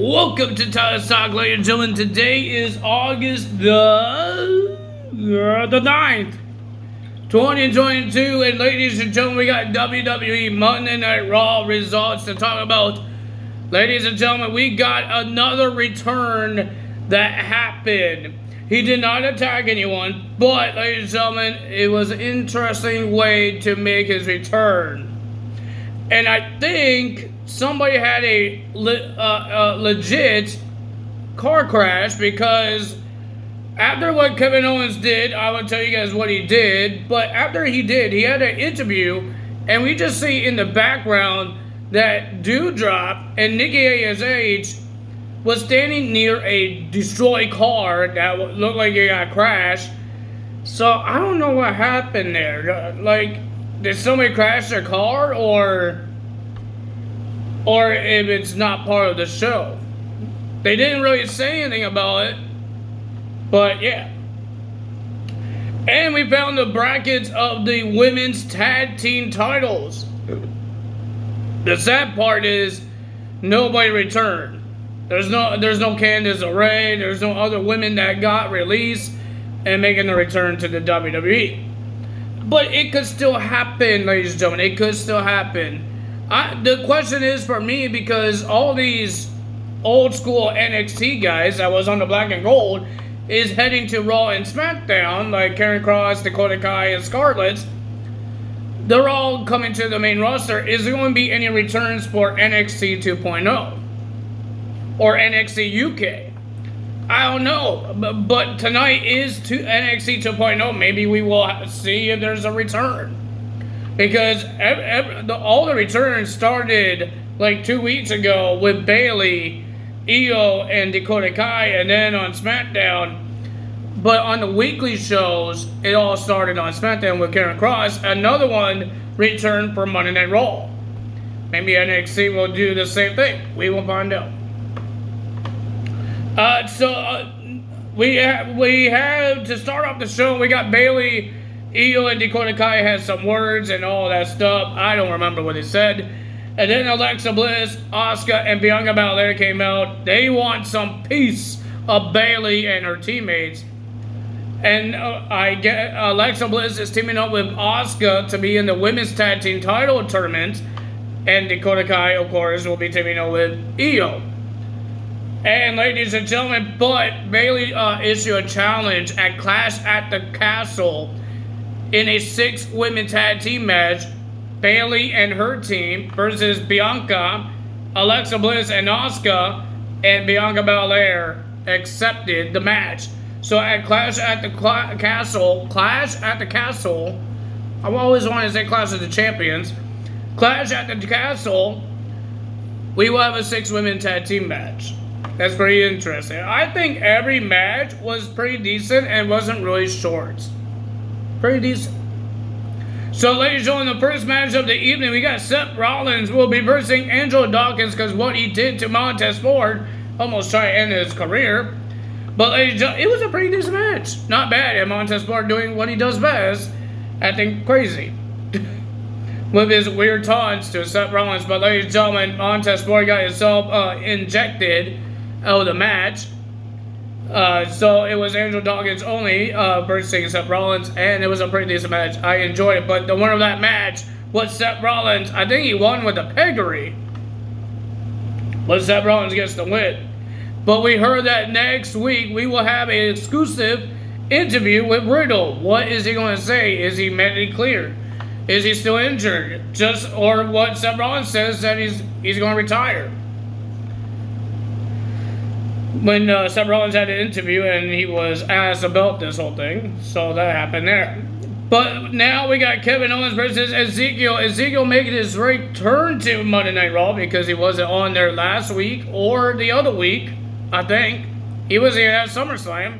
Welcome to Tyler's Talk, ladies and gentlemen. Today is August the 9th, 2022, and ladies and gentlemen, we got WWE Monday Night Raw results to talk about. Ladies and gentlemen, we got another return that happened. He did not attack anyone, but, ladies and gentlemen, it was an interesting way to make his return. And I think somebody had a legit car crash, because after what Kevin Owens did, I will tell you guys what he did, but after he did, he had an interview, and we just see in the background that Dewdrop and Nikki ASH was standing near a destroyed car that looked like it got crashed. So I don't know what happened there. Like, did somebody crash their car, or if it's not part of the show? They didn't really say anything about it, but yeah. And we found the brackets of the women's tag team titles. The sad part is nobody returned. There's no Candice LeRae. There's no other women that got released and making a return to the WWE. But it could still happen, ladies and gentlemen. It could still happen. The question is for me, because all these old school NXT guys that was on the black and gold is heading to Raw and SmackDown, like Karen Cross, Dakota Kai, and Scarlett. They're all coming to the main roster. Is there going to be any returns for NXT 2.0 or NXT UK? I don't know, but tonight is NXT 2.0. Maybe we will see if there's a return, because all the returns started like 2 weeks ago with Bayley, Io, and Dakota Kai, and then on SmackDown. But on the weekly shows, it all started on SmackDown with Karen Cross. Another one returned for Monday Night Raw. Maybe NXT will do the same thing. We will find out. We have to start off the show. We got Bayley, Io, and Dakota Kai had some words and all that stuff. I don't remember what they said. And then Alexa Bliss, Asuka, and Bianca Belair came out. They want some piece of Bayley and her teammates. And I get Alexa Bliss is teaming up with Asuka to be in the women's tag team title tournament, and Dakota Kai, of course, will be teaming up with Io. And ladies and gentlemen, but Bayley issued a challenge at Clash at the Castle in a 6-women tag team match. Bayley and her team versus Bianca, Alexa Bliss, and Asuka, and Bianca Belair accepted the match. So at Clash at the Castle, I always want to say Clash of the Champions. Clash at the Castle, we will have a 6-women tag team match. That's pretty interesting. I think every match was pretty decent and wasn't really short. Pretty decent. So, ladies and gentlemen, the first match of the evening, we got Seth Rollins will be versing Angelo Dawkins, because what he did to Montez Ford almost tried to end his career. But, ladies and gentlemen, it was a pretty decent match. Not bad. And Montez Ford doing what he does best, acting crazy with his weird taunts to Seth Rollins. But, ladies and gentlemen, Montez Ford got himself injected out of the match. So it was Angelo Dawkins only versus Seth Rollins, and it was a pretty decent match. I enjoyed it, but the winner of that match was Seth Rollins. I think he won with a pedigree, but Seth Rollins gets the win. But we heard that next week we will have an exclusive interview with Riddle. What is he going to say? Is he medically cleared? Is he still injured? Or what Seth Rollins says, that he's going to retire. When Seth Rollins had an interview and he was asked about this whole thing. So that happened there. But now we got Kevin Owens versus Ezekiel. Ezekiel making his return to Monday Night Raw, because he wasn't on there last week or the other week, I think. He was here at SummerSlam.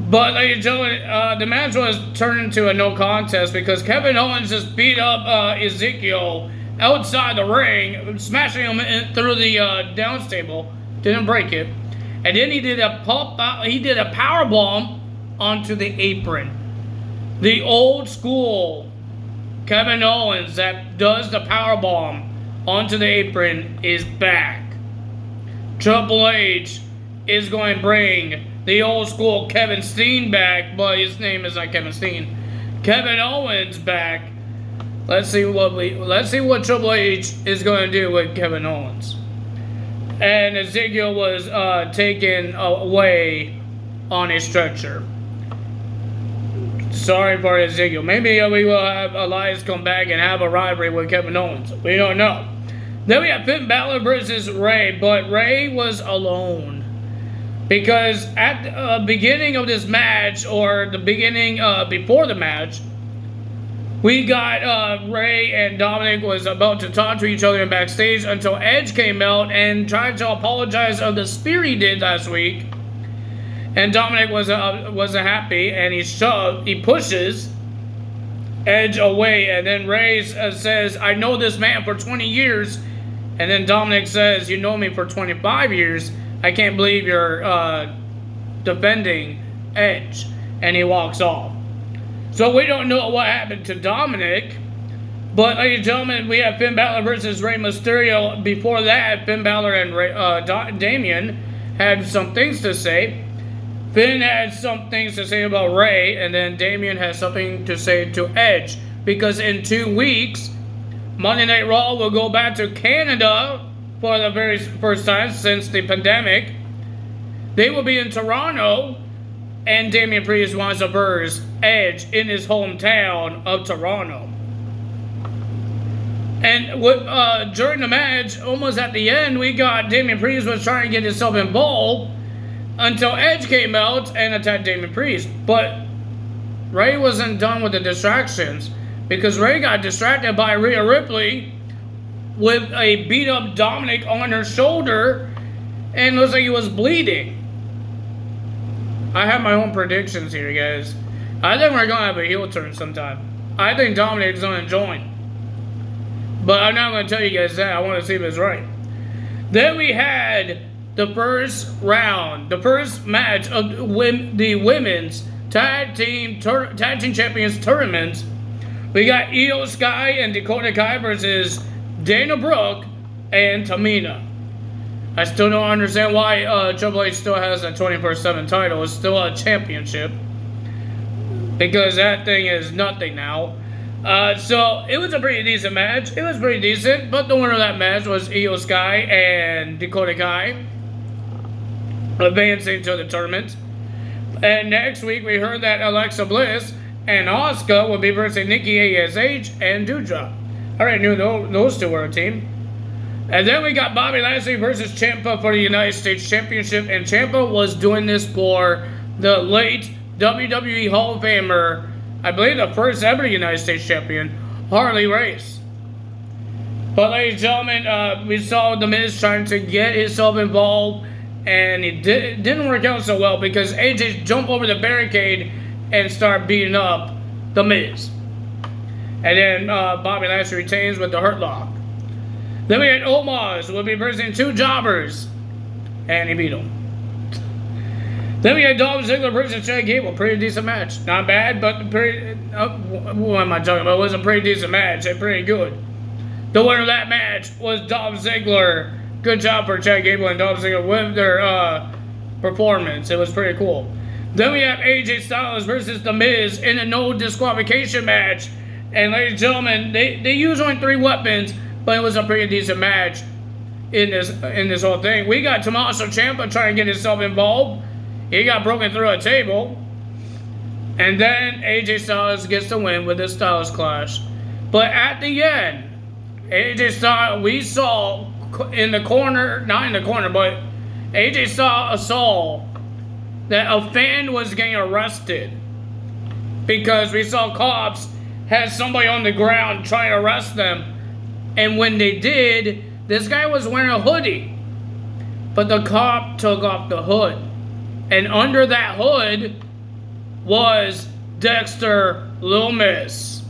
But, ladies and gentlemen, the match was turned into a no contest, because Kevin Owens just beat up Ezekiel outside the ring, smashing him through the announce table. Didn't break it. And then he did a power bomb onto the apron. The old school Kevin Owens that does the power bomb onto the apron is back. Triple H is going to bring the old school Kevin Steen back, but his name is not Kevin Steen. Kevin Owens back. Let's see what Triple H is going to do with Kevin Owens. And Ezekiel was taken away on a stretcher. Sorry for Ezekiel. Maybe we will have Elias come back and have a rivalry with Kevin Owens. We don't know. Then we have Finn Balor versus Ray, but Ray was alone. Because at the beginning of this match, or the beginning before the match, we got Ray and Dominic was about to talk to each other backstage until Edge came out and tried to apologize of the spear he did last week. And Dominic wasn't happy, and he pushes Edge away, and then Ray says, "I know this man for 20 years," and then Dominic says, "You know me for 25 years. I can't believe you're defending Edge," and he walks off. So we don't know what happened to Dominic, but ladies and gentlemen, we have Finn Balor versus Rey Mysterio. Before that, Finn Balor and Damian had some things to say. Finn had some things to say about Ray, and then Damian has something to say to Edge. Because in 2 weeks, Monday Night Raw will go back to Canada for the very first time since the pandemic. They will be in Toronto, and Damian Priest wants to verse Edge in his hometown of Toronto. And during the match, almost at the end, we got Damian Priest was trying to get himself involved until Edge came out and attacked Damian Priest. But Ray wasn't done with the distractions, because Ray got distracted by Rhea Ripley with a beat up Dominic on her shoulder, and looks like he was bleeding. I have my own predictions here, guys. I think we're gonna have a heel turn sometime. I think Dominic's gonna join, but I'm not gonna tell you guys that. I want to see if it's right. Then we had the first round, the first match of the women's tag team champions tournament. We got Io Sky and Dakota Kai versus Dana Brooke and Tamina. I still don't understand why Triple H still has a 24/7 title. It's still a championship, because that thing is nothing now. So it was a pretty decent match. It was pretty decent, but the winner of that match was Io Sky and Dakota Kai, advancing to the tournament. And next week we heard that Alexa Bliss and Asuka will be versing Nikki ASH and Doudrop. I already knew those two were a team. And then we got Bobby Lashley versus Ciampa for the United States Championship, and Ciampa was doing this for the late WWE Hall of Famer, I believe the first ever United States Champion, Harley Race. But ladies and gentlemen, we saw The Miz trying to get himself involved, and it didn't work out so well, because AJ jumped over the barricade and started beating up The Miz. And then Bobby Lashley retains with the Hurt Lock. Then we had Omos will be versing two jobbers, and he beat them. Then we had Dolph Ziggler versus Chad Gable. Pretty decent match. Not bad, but pretty. What am I talking about? It was a pretty decent match. And pretty good. The winner of that match was Dolph Ziggler. Good job for Chad Gable and Dolph Ziggler with their performance. It was pretty cool. Then we have AJ Styles versus The Miz in a no disqualification match. And ladies and gentlemen, they use only 3 weapons, but it was a pretty decent match in this whole thing. We got Tommaso Ciampa trying to get himself involved. He got broken through a table. And then AJ Styles gets the win with the Styles Clash. But at the end, AJ Styles, we saw in the corner, not in the corner, but AJ Styles saw that a fan was getting arrested, because we saw cops had somebody on the ground trying to arrest them. And when they did, this guy was wearing a hoodie, but the cop took off the hood. And under that hood was Dexter Lumis.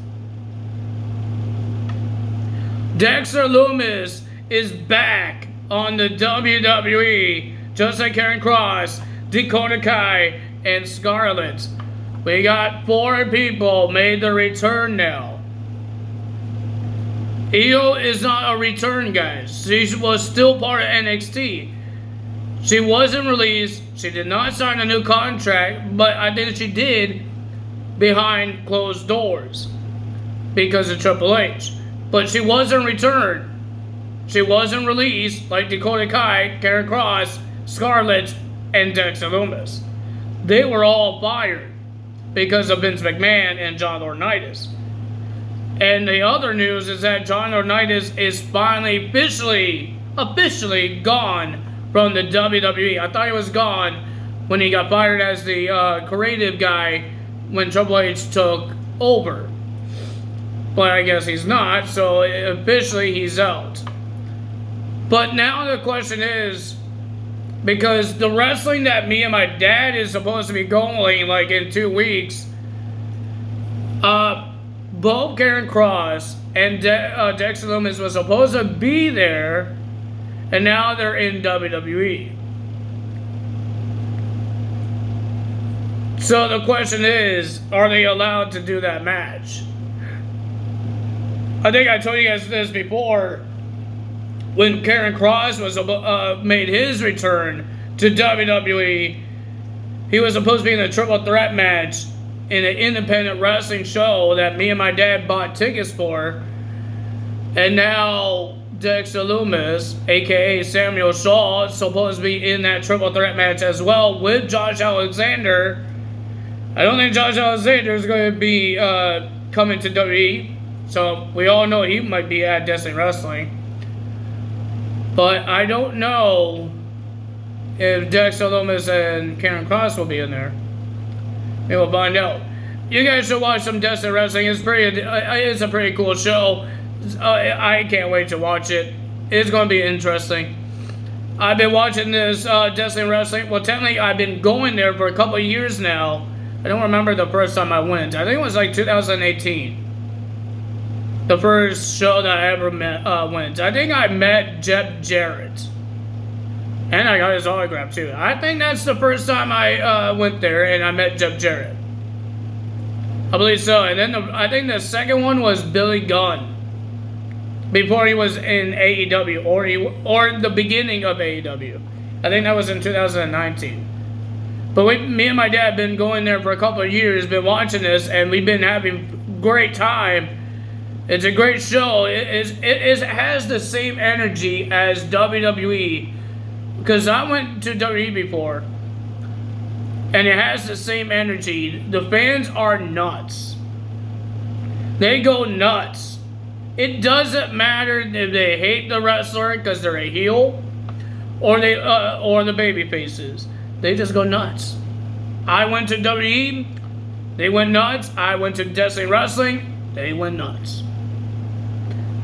Dexter Lumis is back on the WWE, just like Karrion Kross, Dakota Kai, and Scarlett. We got 4 people made the return now. Io is not a return, guys. She was still part of NXT. She wasn't released. She did not sign a new contract, but I think she did behind closed doors because of Triple H. But she wasn't returned. She wasn't released like Dakota Kai, Karen Cross, Scarlett, and Dexter Lumis. They were all fired because of Vince McMahon and John Laurinaitis. And the other news is that John Laurinaitis is finally officially gone from the WWE. I thought he was gone when he got fired as the creative guy when Triple H took over. But I guess he's not, so officially he's out. But now the question is, because the wrestling that me and my dad is supposed to be going like in 2 weeks, both Karen Cross and Dexter Lumis was supposed to be there, and now they're in WWE. So the question is, are they allowed to do that match? I think I told you guys this before. When Karen Cross was made his return to WWE, he was supposed to be in a triple threat match in an independent wrestling show that me and my dad bought tickets for. And now Dexter Lumis, aka Samuel Shaw, is supposed to be in that triple threat match as well with Josh Alexander. I don't think Josh Alexander is going to be coming to WWE, so we all know he might be at Destiny Wrestling. But I don't know if Dexter Lumis and Karen Cross will be in there. Maybe we'll find out. You guys should watch some Destiny Wrestling. It's a pretty cool show. I can't wait to watch it. It's going to be interesting. I've been watching this Destiny Wrestling. Well, technically, I've been going there for a couple of years now. I don't remember the first time I went. I think it was like 2018. The first show that I ever went. I think I met Jeff Jarrett. And I got his autograph too. I think that's the first time I went there and I met Jeff Jarrett. I believe so. And then I think the second one was Billy Gunn. Before he was in AEW or the beginning of AEW. I think that was in 2019. But me and my dad have been going there for a couple of years, been watching this, and we've been having great time. It's a great show. It has the same energy as WWE. Because I went to WWE before. And it has the same energy. The fans are nuts. They go nuts. It doesn't matter if they hate the wrestler because they're a heel. Or the baby faces. They just go nuts. I went to WWE. They went nuts. I went to Destiny Wrestling. They went nuts.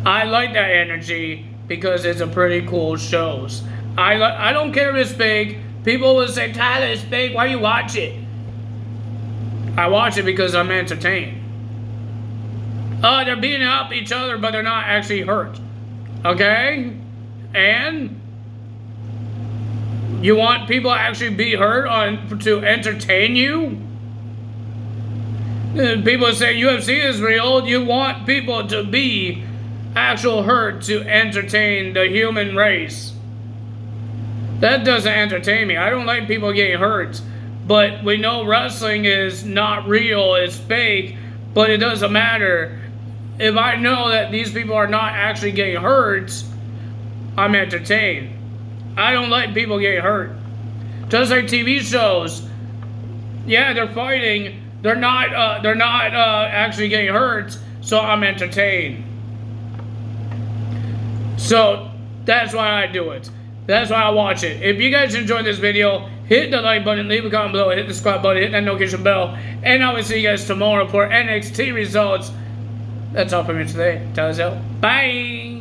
I like that energy because it's a pretty cool shows. I don't care if it's fake. People will say, Tyler, it's fake. Why you watch it? I watch it because I'm entertained. They're beating up each other, but they're not actually hurt. Okay? And you want people to actually be hurt to entertain you? People say UFC is real. You want people to be actual hurt to entertain the human race. That doesn't entertain me. I don't like people getting hurt. But we know wrestling is not real, it's fake, but it doesn't matter. If I know that these people are not actually getting hurt, I'm entertained. I don't like people getting hurt. Just like TV shows. Yeah, they're fighting. They're not actually getting hurt, so I'm entertained. So that's why I do it. That's why I watch it. If you guys enjoyed this video, hit the like button, leave a comment below, hit the subscribe button, hit that notification bell, and I will see you guys tomorrow for NXT results. That's all for me today. Bye.